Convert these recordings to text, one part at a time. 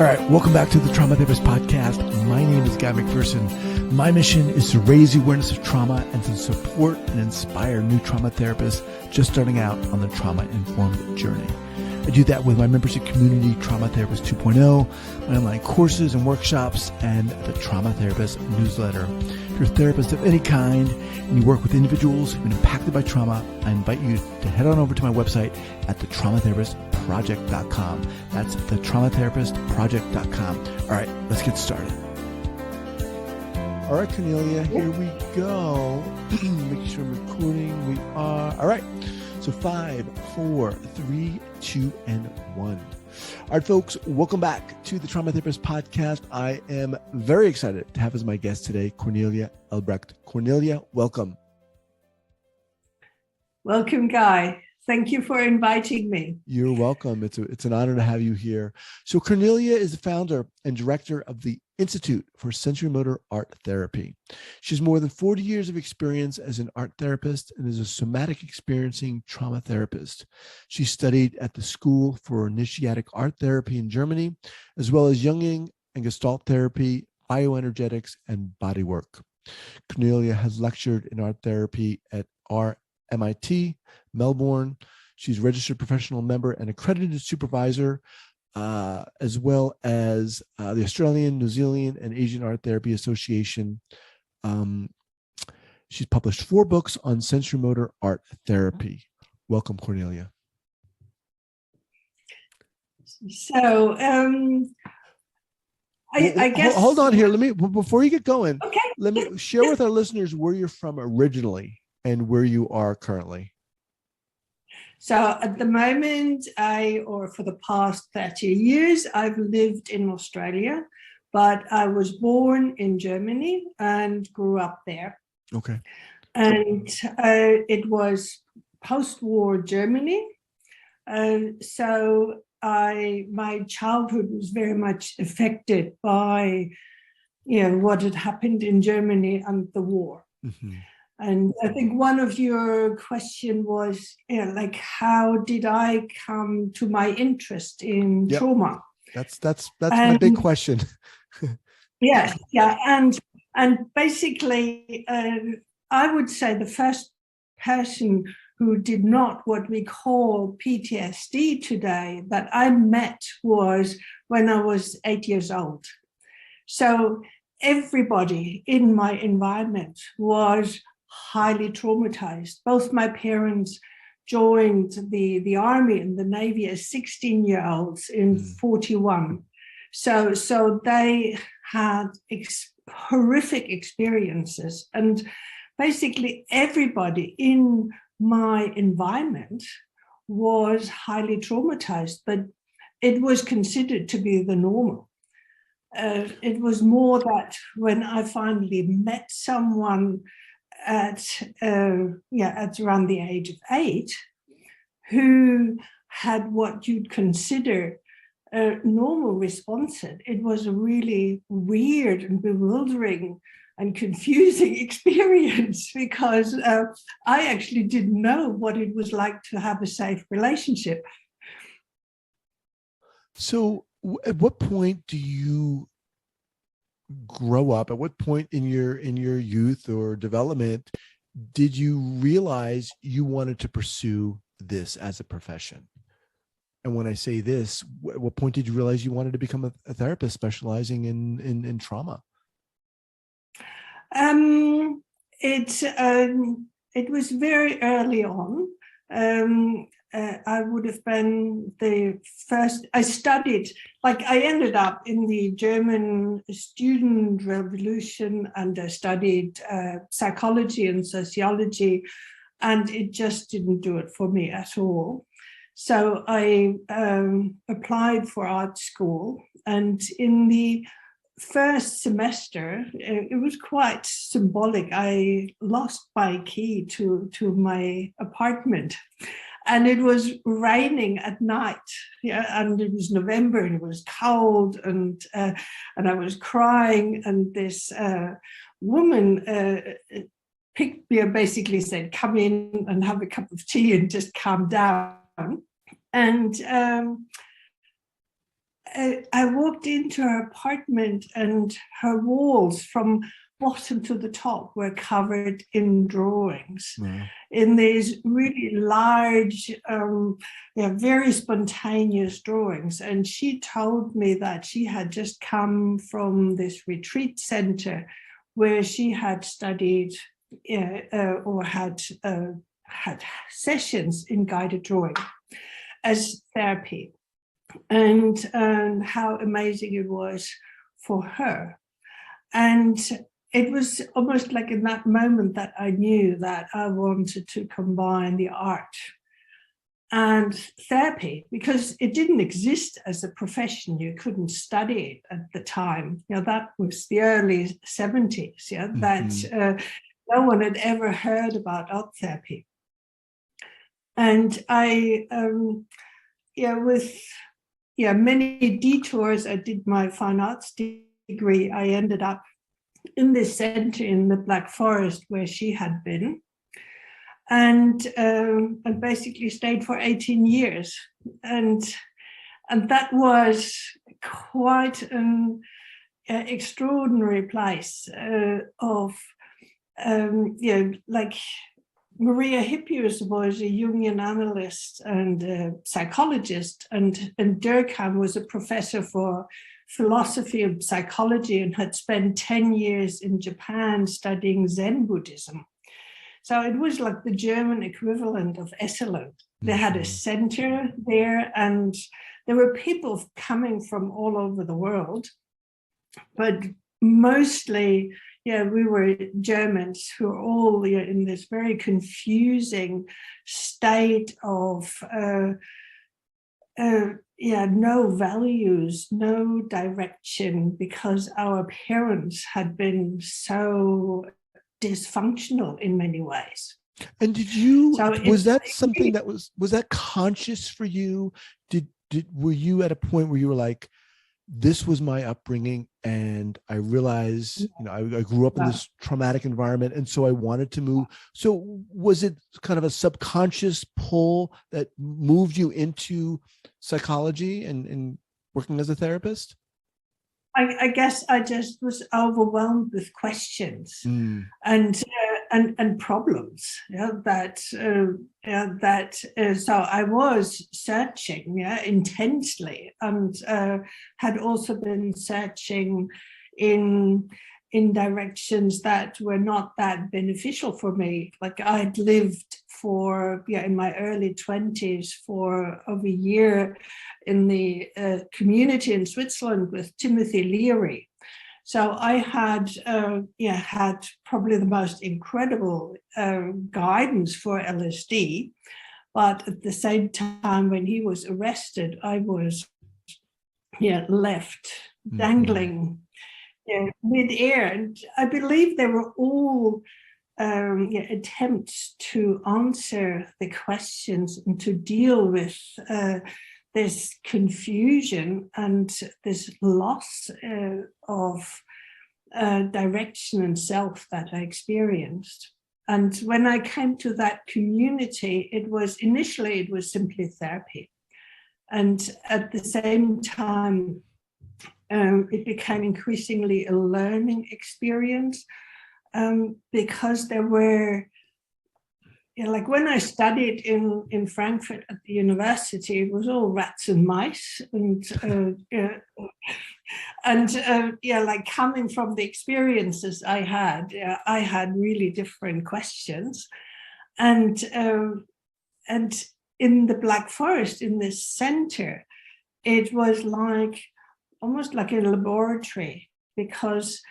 All right, welcome back to the Trauma Therapist Podcast. My name is Guy McPherson. My mission is to raise the awareness of trauma and to support and inspire new trauma therapists just starting out on the trauma-informed journey. I do that with my membership community, Trauma Therapist 2.0, my online courses and workshops, and the Trauma Therapist newsletter. If you're a therapist of any kind and you work with individuals who've been impacted by trauma, I invite you to head on over to my website at thetraumatherapistproject.com. That's thetraumatherapistproject.com. All right, let's get started. All right, Cornelia, here we go. Making sure I'm recording. We are. All right. So 5, 4, 3, 2, and 1. All right, folks, welcome back to the Trauma Therapist Podcast. I am very excited to have as my guest today, Cornelia Elbrecht. Cornelia, welcome. Welcome, Guy. Thank you for inviting me. You're welcome. It's an honor to have you here. So Cornelia is the founder and director of the Institute for Sensorimotor Art Therapy. She has more than 40 years of experience as an art therapist and is a somatic experiencing trauma therapist. She studied at the School for Initiatic Art Therapy in Germany, as well as Jungian and Gestalt therapy, bioenergetics, and bodywork. Cornelia has lectured in art therapy at RMIT, Melbourne. She's registered professional member and accredited supervisor, as well as the Australian, New Zealand, and Asian Art Therapy Association. She's published 4 books on sensorimotor art therapy. Welcome, Cornelia. So, I guess. Hold on here. Before you get going, okay. Let me share with our listeners where you're from originally and where you are currently. So at the moment, for the past 30 years, I've lived in Australia, but I was born in Germany and grew up there. Okay. And it was post-war Germany. So my childhood was very much affected by, what had happened in Germany and the war. Mm-hmm. And I think one of your question was, how did I come to my interest in trauma? That's my big question. Yeah. And basically, I would say the first person who did not what we call PTSD today that I met was when I was 8 years old. So everybody in my environment was highly traumatized. Both my parents joined the army and the Navy as 16-year-olds in 41. So they had horrific experiences. And basically everybody in my environment was highly traumatized, but it was considered to be the normal. It was more that when I finally met someone at around the age of 8, who had what you'd consider normal responses. It was a really weird and bewildering and confusing experience because I actually didn't know what it was like to have a safe relationship. So at what point do you grow up? At what point in your youth or development did you realize you wanted to pursue this as a profession? And when I say this, at what point did you realize you wanted to become a therapist specializing in trauma? It was very early on. I would have been the first. I ended up in the German student revolution, and I studied psychology and sociology, and it just didn't do it for me at all. So I applied for art school, and in the first semester, it was quite symbolic. I lost my key to my apartment. And it was raining at night, and it was November, and it was cold, and I was crying. And this woman picked me and basically said, "Come in and have a cup of tea and just calm down." And I walked into her apartment and her walls from bottom to the top were covered in drawings. Wow. In these really large, very spontaneous drawings. And she told me that she had just come from this retreat center where she had studied or had sessions in guided drawing as therapy, and how amazing it was for her. And it was almost like in that moment that I knew that I wanted to combine the art and therapy, because it didn't exist as a profession. You couldn't study it at the time. That was the early 70s, that no one had ever heard about art therapy. And I, with many detours, I did my fine arts degree. I ended up in this center in the Black Forest where she had been, and basically stayed for 18 years. And that was quite an extraordinary place of, like Maria Hippius was a Jungian analyst and a psychologist, and Durkheim was a professor for philosophy of psychology and had spent 10 years in Japan studying Zen Buddhism. So it was like the German equivalent of Esalen. They had a center there, and there were people coming from all over the world, but mostly, we were Germans who were all in this very confusing state of no values, no direction, because our parents had been so dysfunctional in many ways. And did you, was that something that was that conscious for you? Were you at a point where you were like, this was my upbringing, and I realized, I grew up in this traumatic environment, and so I wanted to move. So was it kind of a subconscious pull that moved you into psychology and working as a therapist? I guess I just was overwhelmed with questions and problems. So I was searching intensely, and had also been searching in directions that were not that beneficial for me. Like I'd lived for, in my early 20s for over a year in the community in Switzerland with Timothy Leary. So I had had probably the most incredible guidance for LSD, but at the same time, when he was arrested, I was left dangling mid-air, and I believe they were all attempts to answer the questions and to deal with this confusion and this loss of direction and self that I experienced. And when I came to that community, it was simply therapy. And at the same time, it became increasingly a learning experience, because there were, like when I studied in Frankfurt at the university, it was all rats and mice, and like coming from the experiences I had really different questions, and in the Black Forest, in this center, it was like almost like a laboratory, because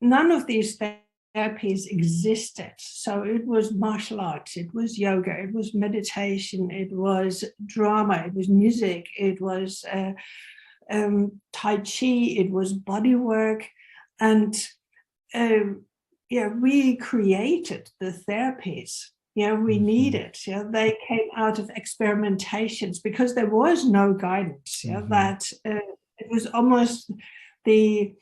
none of these therapies existed. So it was martial arts, it was yoga, it was meditation, it was drama, it was music, it was Tai Chi, it was bodywork. And we created the therapies. We needed. They came out of experimentations because there was no guidance. That it was almost the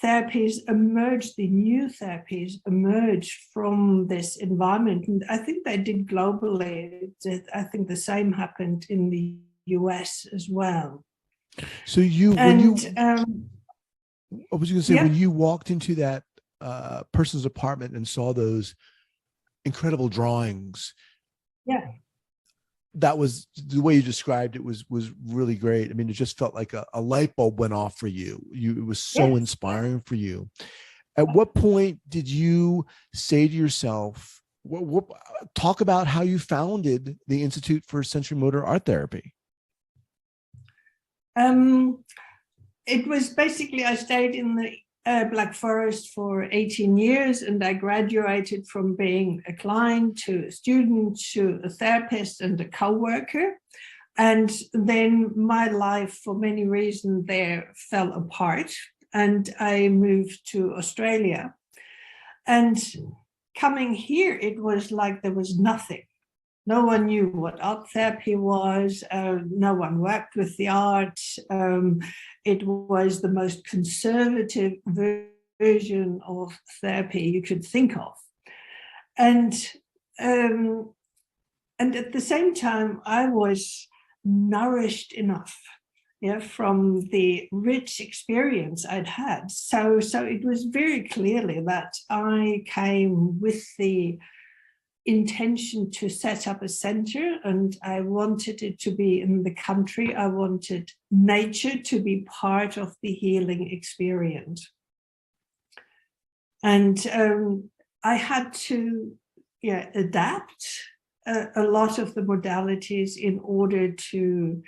therapies emerged, the new therapies emerged from this environment. And I think they did globally. I think the same happened in the US as well. So you, I was going to say, yeah. when you walked into that person's apartment and saw those incredible drawings, yeah, that was the way you described it was really great. I mean, it just felt like a light bulb went off for you. It was so yes. inspiring for you. At what point did you say to yourself, talk about how you founded the Institute for Sensorimotor Art Therapy? It was basically, I stayed in the Black Forest for 18 years, and I graduated from being a client to a student to a therapist and a co-worker. And then my life, for many reasons, there fell apart, and I moved to Australia. And coming here, it was like there was nothing. No one knew what art therapy was. No one worked with the art. It was the most conservative version of therapy you could think of. And at the same time, I was nourished enough, from the rich experience I'd had. So it was very clearly that I came with the intention to set up a center, and I wanted it to be in the country. I wanted nature to be part of the healing experience. And I had to adapt a lot of the modalities in order to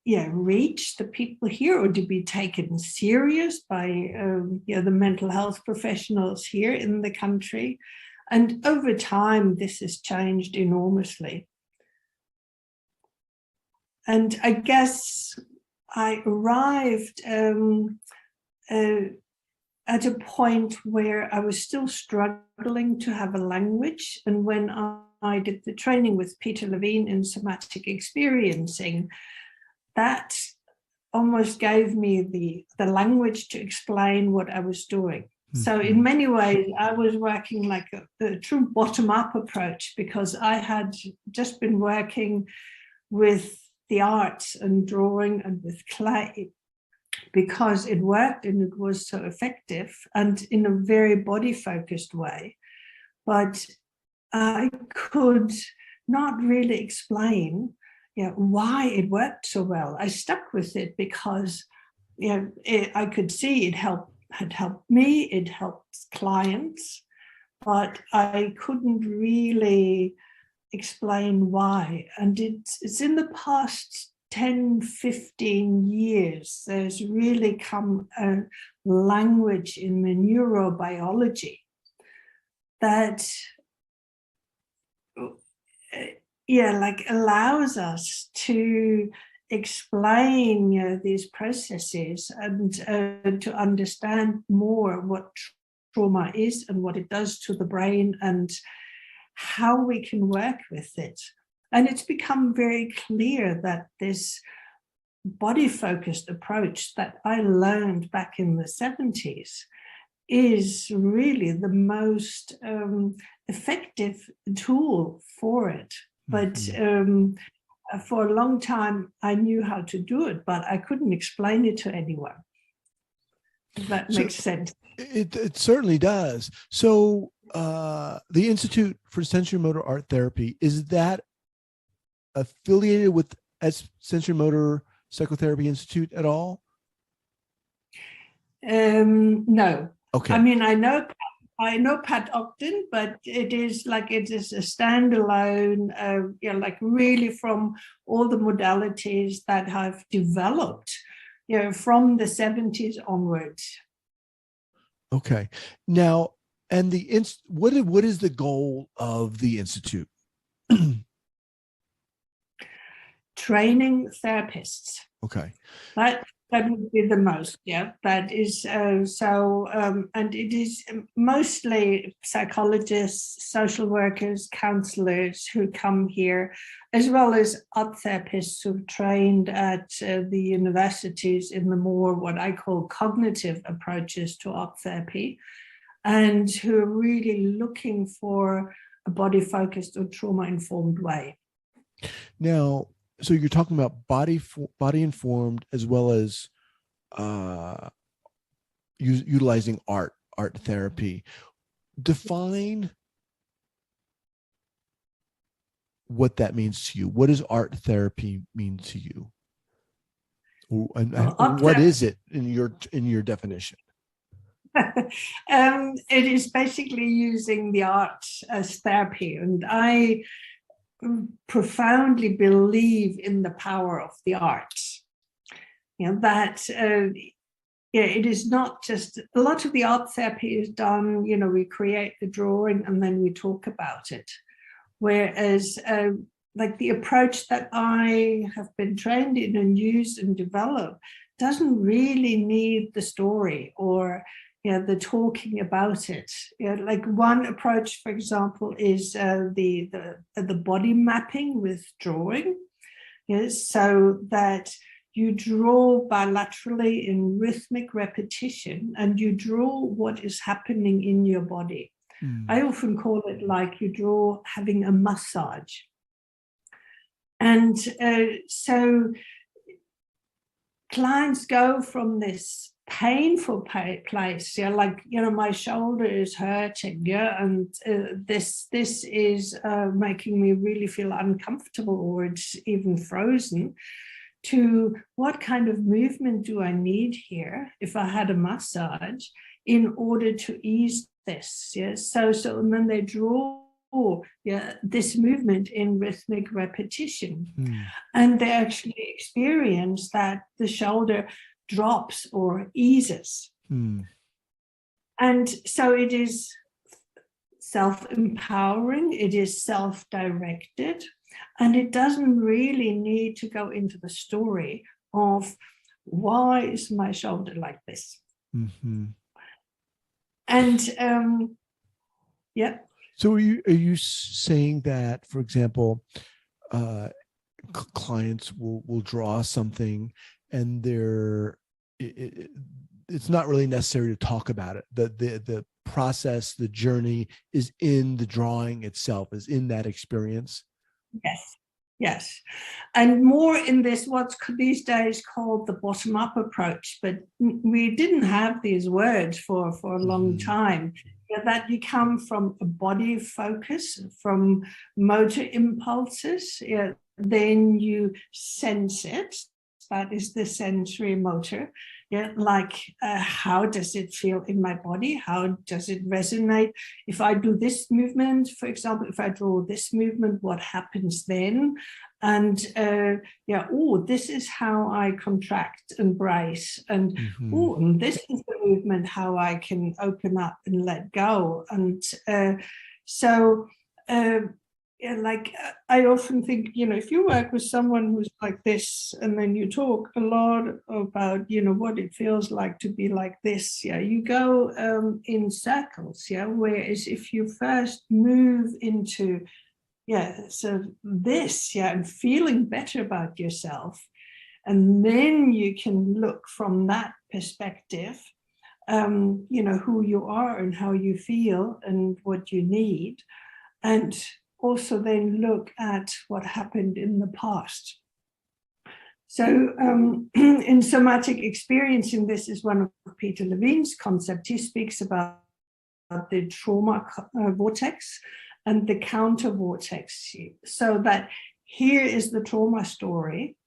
reach the people here, or to be taken serious by the mental health professionals here in the country. And over time, this has changed enormously. And I guess I arrived at a point where I was still struggling to have a language. And when I did the training with Peter Levine in Somatic Experiencing, that almost gave me the language to explain what I was doing. So in many ways, I was working like a true bottom-up approach, because I had just been working with the arts and drawing and with clay, because it worked and it was so effective and in a very body-focused way. But I could not really explain why it worked so well. I stuck with it because I could see it had helped me, it helped clients, but I couldn't really explain why. And it's in the past 10, 15 years, there's really come a language in the neurobiology that allows us to explain these processes and to understand more what trauma is and what it does to the brain and how we can work with it. And it's become very clear that this body-focused approach that I learned back in the 70s is really the most effective tool for it. But for a long time, I knew how to do it, but I couldn't explain it to anyone. If that makes sense. It certainly does. So the Institute for Sensorimotor Art Therapy, is that affiliated with Sensorimotor Psychotherapy Institute at all? No. Okay. I mean, I know Pat Ogden, but it is a standalone, really from all the modalities that have developed, from the 70s onwards. Okay. Now, and what is the goal of the Institute? Training therapists. Okay. That would be the most, that is and it is mostly psychologists, social workers, counselors who come here, as well as art therapists who've trained at the universities in the more what I call cognitive approaches to art therapy, and who are really looking for a body-focused or trauma-informed way. Now, so you're talking about body informed as well as utilizing art therapy. Define what that means to you. What does art therapy mean to you? And what is it in your definition? It is basically using the arts as therapy, and I profoundly believe in the power of the arts. That it is not just, a lot of the art therapy is done, we create the drawing and then we talk about it. Whereas like the approach that I have been trained in and used and developed doesn't really need the story or the talking about it. Like one approach, for example, is the body mapping with drawing. So that you draw bilaterally in rhythmic repetition and you draw what is happening in your body. I often call it like you draw having a massage. And so clients go from this painful place, like, my shoulder is hurting, and this is making me really feel uncomfortable, or it's even frozen, to what kind of movement do I need here if I had a massage in order to ease this. So and then they draw this movement in rhythmic repetition, and they actually experience that the shoulder drops or eases. And so it is self-empowering, it is self-directed, and it doesn't really need to go into the story of why is my shoulder like this. And So are you saying that, for example, clients will draw something and it's not really necessary to talk about it. The process, the journey is in the drawing itself, is in that experience? Yes. And more in this, what's these days called the bottom-up approach, but we didn't have these words for a long time. That you come from a body focus, from motor impulses, then you sense it. That is the sensorimotor. Like how does it feel in my body? How does it resonate? If I do this movement, for example, if I draw this movement, what happens then? And this is how I contract and brace. And and this is the movement, how I can open up and let go. And like I often think, if you work with someone who's like this, and then you talk a lot about, what it feels like to be like this, you go in circles, whereas if you first move into, so this, and feeling better about yourself, and then you can look from that perspective, who you are and how you feel and what you need, and also then look at what happened in the past. So in somatic experiencing, this is one of Peter Levine's concepts. He speaks about the trauma vortex and the counter vortex. So that here is the trauma story,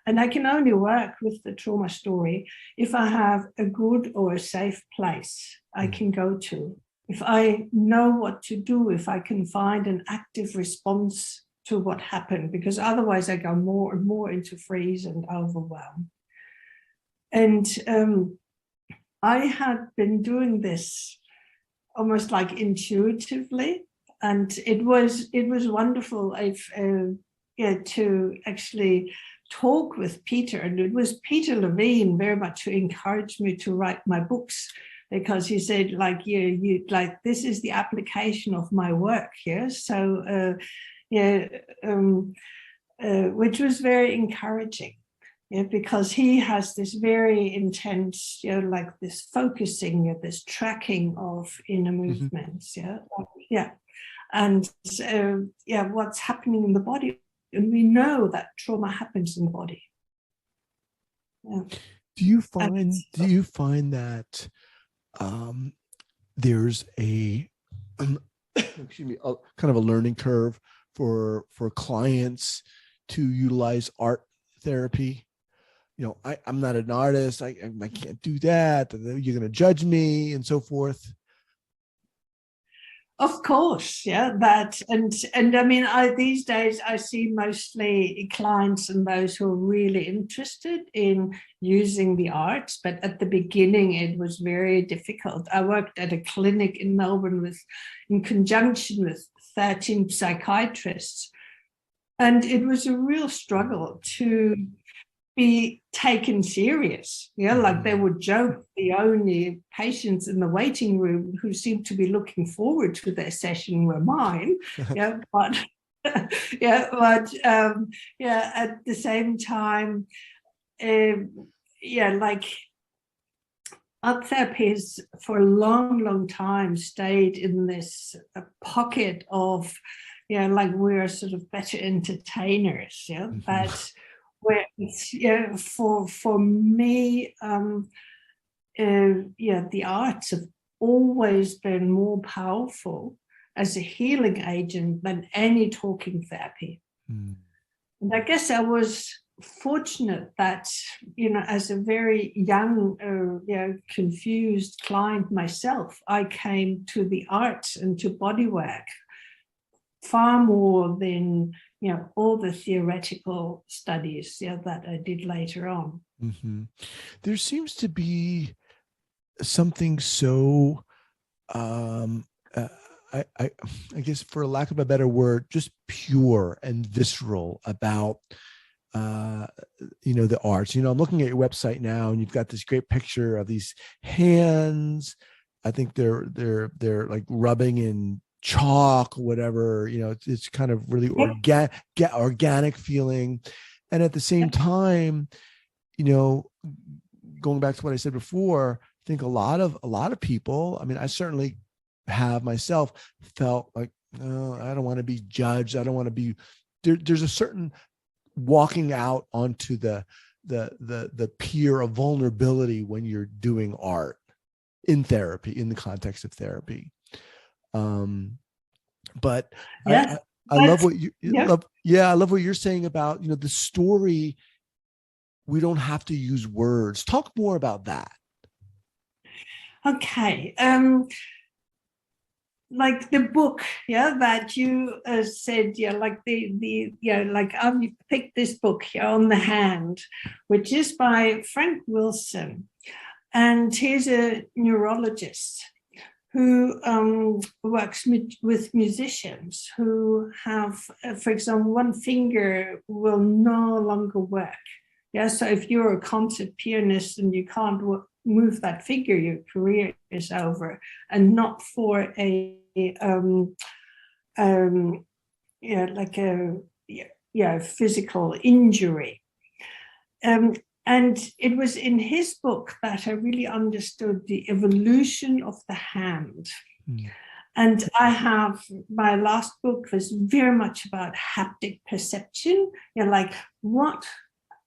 and I can only work with the trauma story if I have a good or a safe place I can go to. If I know what to do, if I can find an active response to what happened, because otherwise I go more and more into freeze and overwhelm. And I had been doing this almost like intuitively, and it was wonderful to actually talk with Peter. And it was Peter Levine very much who encouraged me to write my books, because he said, like, you like, this is the application of my work here. So, which was very encouraging, because he has this very intense, like this focusing, this tracking of inner movements, and what's happening in the body and we know that trauma happens in the body. Yeah. Do you find that there's a excuse me, kind of a learning curve for clients to utilize art therapy? I'm not an artist. I can't do that. You're going to judge me and so forth. Of course, yeah, that and I mean, these days I see mostly clients and those who are really interested in using the arts, but at the beginning it was very difficult. I worked at a clinic in Melbourne in conjunction with 13 psychiatrists, and it was a real struggle to be taken serious. Like they would joke the only patients in the waiting room who seemed to be looking forward to their session were mine. But at the same time, like art therapy has for a long time stayed in this pocket of, like we're sort of better entertainers, but where it's, for me, the arts have always been more powerful as a healing agent than any talking therapy. And I guess I was fortunate that, as a very young, confused client myself, I came to the arts and to bodywork far more than all the theoretical studies that I did later on. Mm-hmm. There seems to be something so, I guess, for lack of a better word, just pure and visceral about, the arts. I'm looking at your website now, and you've got this great picture of these hands. I think they're like rubbing in chalk or whatever. It's kind of really organic feeling, and at the same time, going back to what I said before, I think a lot of people, I mean, I certainly have myself, felt like, oh, I don't want to be judged. I don't want to be there's a certain walking out onto the pier of vulnerability when you're doing art in therapy, in the context of therapy. But I love what you love. Yeah, I love what you're saying about, the story. We don't have to use words. Talk more about that. Okay. Like the book, that you said, like like I've picked this book here on the hand, which is by Frank Wilson, and he's a neurologist who works with musicians who have, for example, one finger will no longer work. So if you're a concert pianist and you can't move that finger, your career is over, and not for a physical injury. And it was in his book that I really understood the evolution of the hand. And my last book was very much about haptic perception. Like, what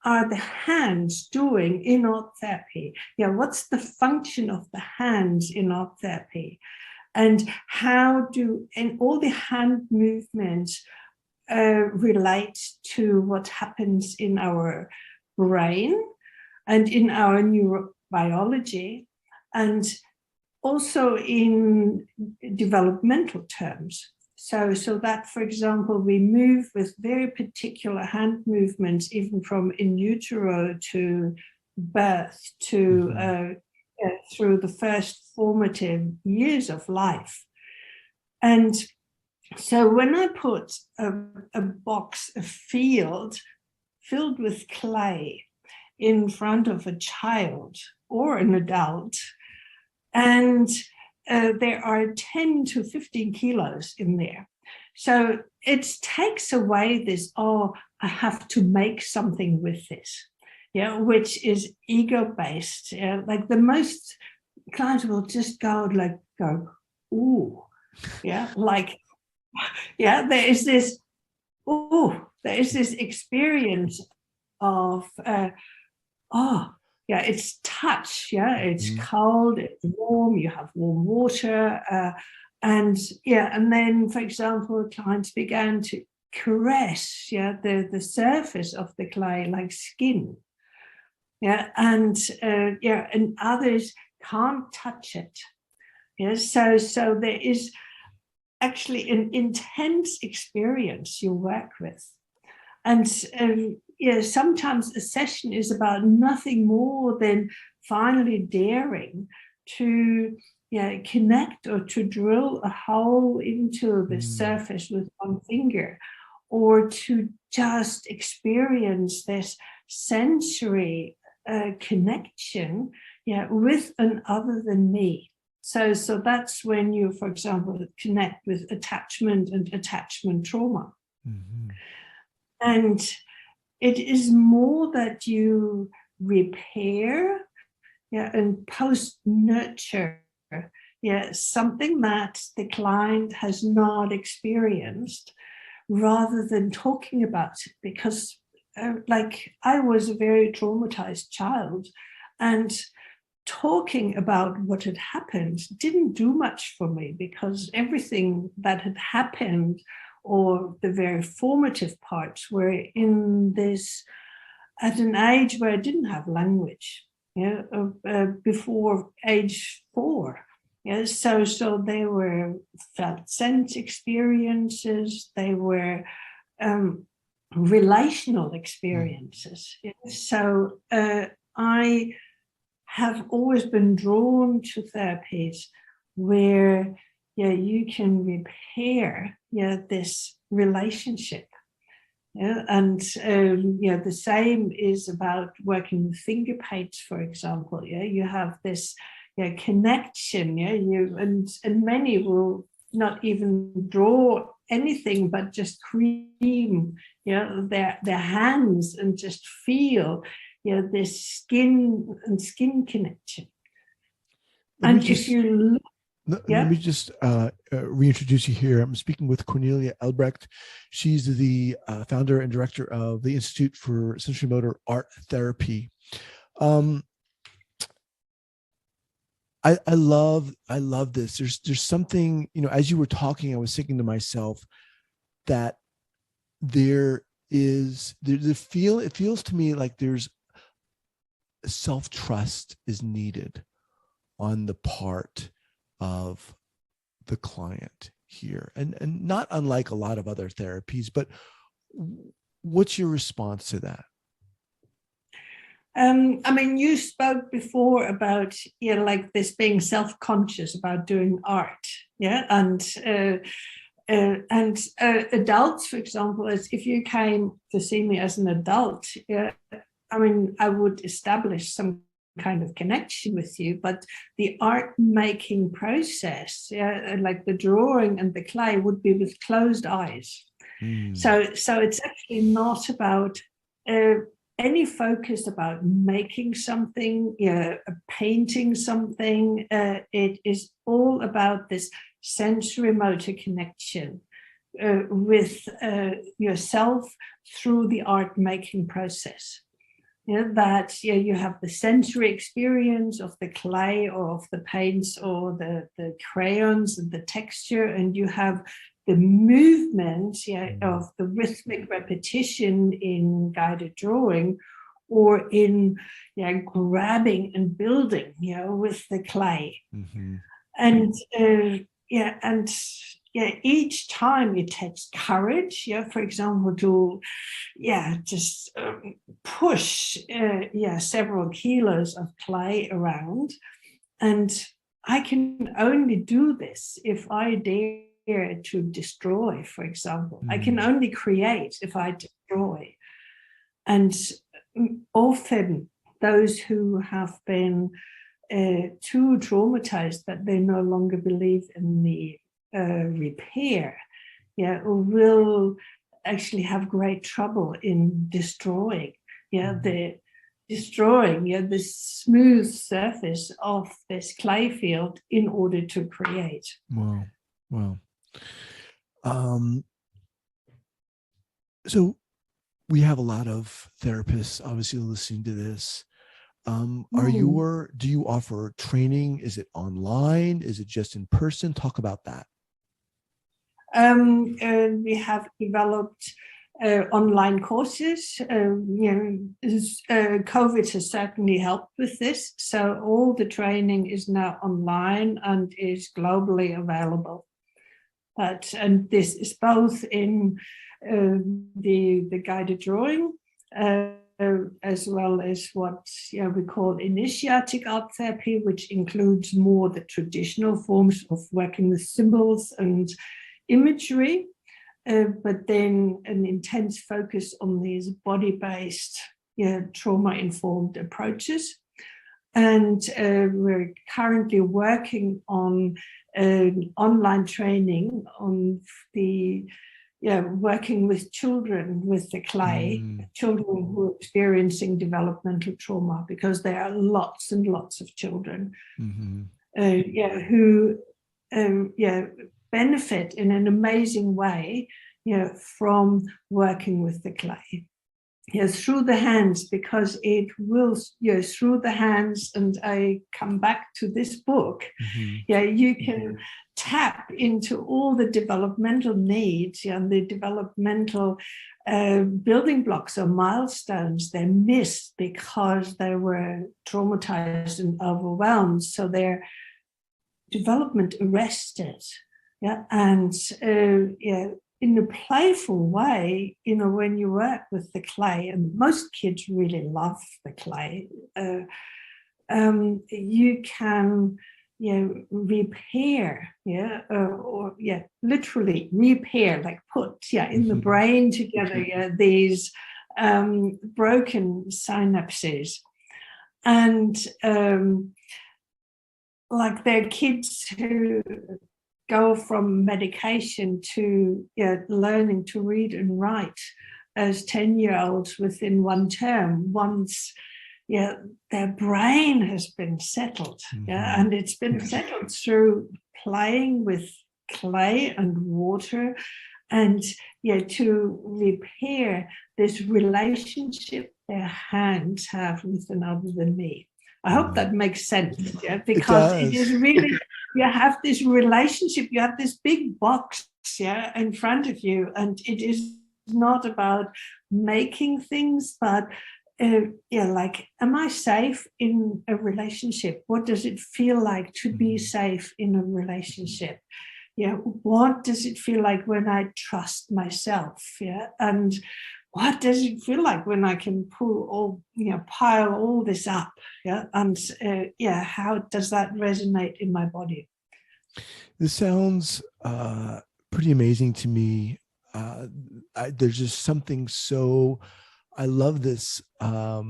are the hands doing in art therapy? What's the function of the hands in art therapy? And how all the hand movements relate to what happens in our brain and in our neurobiology, and also in developmental terms. So that, for example, we move with very particular hand movements, even from in utero to birth to through the first formative years of life. And so when I put a box, a field filled with clay in front of a child or an adult, and there are 10 to 15 kilos in there. So it takes away this, I have to make something with this, which is ego-based. Like the most clients will just go, ooh, there is this there is this experience of, it's touch. Yeah, it's cold, it's warm, you have warm water. And then, for example, clients began to caress the surface of the clay like skin. And others can't touch it. So there is actually an intense experience you work with. And sometimes a session is about nothing more than finally daring to connect or to drill a hole into the surface with one finger, or to just experience this sensory connection with an other than me. So that's when you, for example, connect with attachment and attachment trauma. And it is more that you repair and post-nurture something that the client has not experienced, rather than talking about it. Because like I was a very traumatized child, and talking about what had happened didn't do much for me, because everything that had happened, or the very formative parts, were in this, at an age where I didn't have language, before age 4. So they were felt sense experiences, they were relational experiences. So I have always been drawn to therapies where you can repair this relationship. And the same is about working with finger paints, for example. You have this connection. And many will not even draw anything but just cream their hands and just feel this skin and skin connection. If you look, let me just reintroduce you here. I'm speaking with Cornelia Elbrecht. She's the founder and director of the Institute for Sensorimotor Art Therapy. I love this. There's something, as you were talking, I was thinking to myself that it feels to me like there's self-trust is needed on the part of the client here, and not unlike a lot of other therapies. But what's your response to that? You spoke before about like this being self-conscious about doing art, and adults, for example, as if you came to see me as an adult, I would establish some kind of connection with you, but the art making process, like the drawing and the clay, would be with closed eyes. So it's actually not about any focus about making something, painting something. It is all about this sensorimotor connection with yourself through the art making process. That you have the sensory experience of the clay or of the paints or the crayons and the texture, and you have the movement of the rhythmic repetition in guided drawing, or in grabbing and building with the clay. And each time it takes courage, for example, to just push several kilos of clay around. And I can only do this if I dare to destroy, for example. I can only create if I destroy. And often those who have been too traumatized that they no longer believe in the repair, will actually have great trouble in destroying, the smooth surface of this clay field in order to create. Wow. So we have a lot of therapists obviously listening to this. Do you offer training? Is it online? Is it just in person? Talk about that. We have developed online courses. COVID has certainly helped with this. So all the training is now online and is globally available. And this is both in the guided drawing, as well as what we call Initiatic Art Therapy, which includes more the traditional forms of working with symbols and imagery, but then an intense focus on these body-based, trauma-informed approaches. And we're currently working on online training on the working with children with the clay, children who are experiencing developmental trauma, because there are lots and lots of children who benefit in an amazing way from working with the clay. Through the hands, because it will, through the hands, and I come back to this book, you can tap into all the developmental needs and the developmental building blocks or milestones they missed because they were traumatized and overwhelmed. So their development arrested. And in a playful way, when you work with the clay, and most kids really love the clay, you can, repair, literally repair, like put, in the brain together, these broken synapses. And like there are kids who go from medication to learning to read and write as 10-year-olds within one term, once their brain has been settled. And it's been settled through playing with clay and water, and to repair this relationship their hands have with another than me. I hope that makes sense, because it is really, you have this relationship, you have this big box, in front of you, and it is not about making things, but like, am I safe in a relationship? What does it feel like to be safe in a relationship? What does it feel like when I trust myself? And what does it feel like when I can pile all this up? And how does that resonate in my body? This sounds pretty amazing to me. There's just something so, I love this. I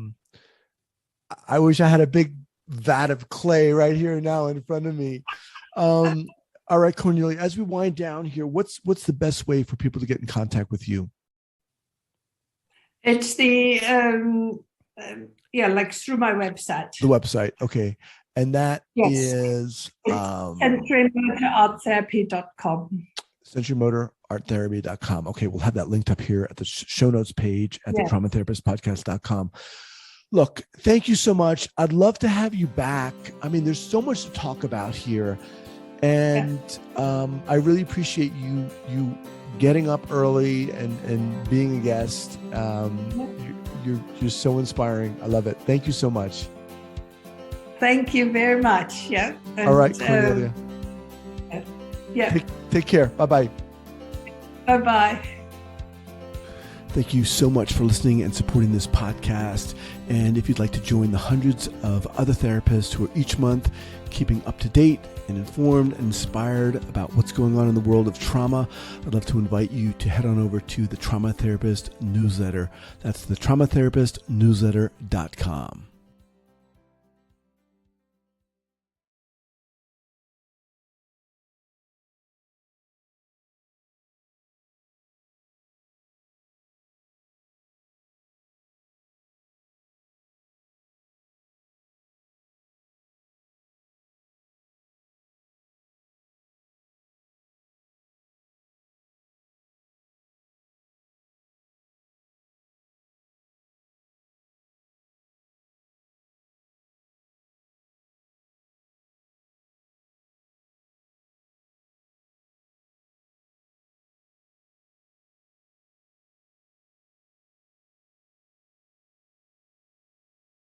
wish I had a big vat of clay right here now in front of me. All right, Cornelia, as we wind down here, what's the best way for people to get in contact with you? It's the like through my website. The website, okay, and that is sensorimotorarttherapy.com. sensorimotorarttherapy.com. Okay, we'll have that linked up here at the show notes page at the traumatherapistpodcast.com. Look, thank you so much. I'd love to have you back. I mean, there's so much to talk about here, and I really appreciate you getting up early and being a guest. You're so inspiring. I love it. Thank you so much. Thank you very much. And, all right, Cornelia. Take care. Bye-bye. Bye-bye. Thank you so much for listening and supporting this podcast. And if you'd like to join the hundreds of other therapists who are each month keeping up to date and informed and inspired about what's going on in the world of trauma, I'd love to invite you to head on over to the Trauma Therapist newsletter. That's the traumatherapistnewsletter.com.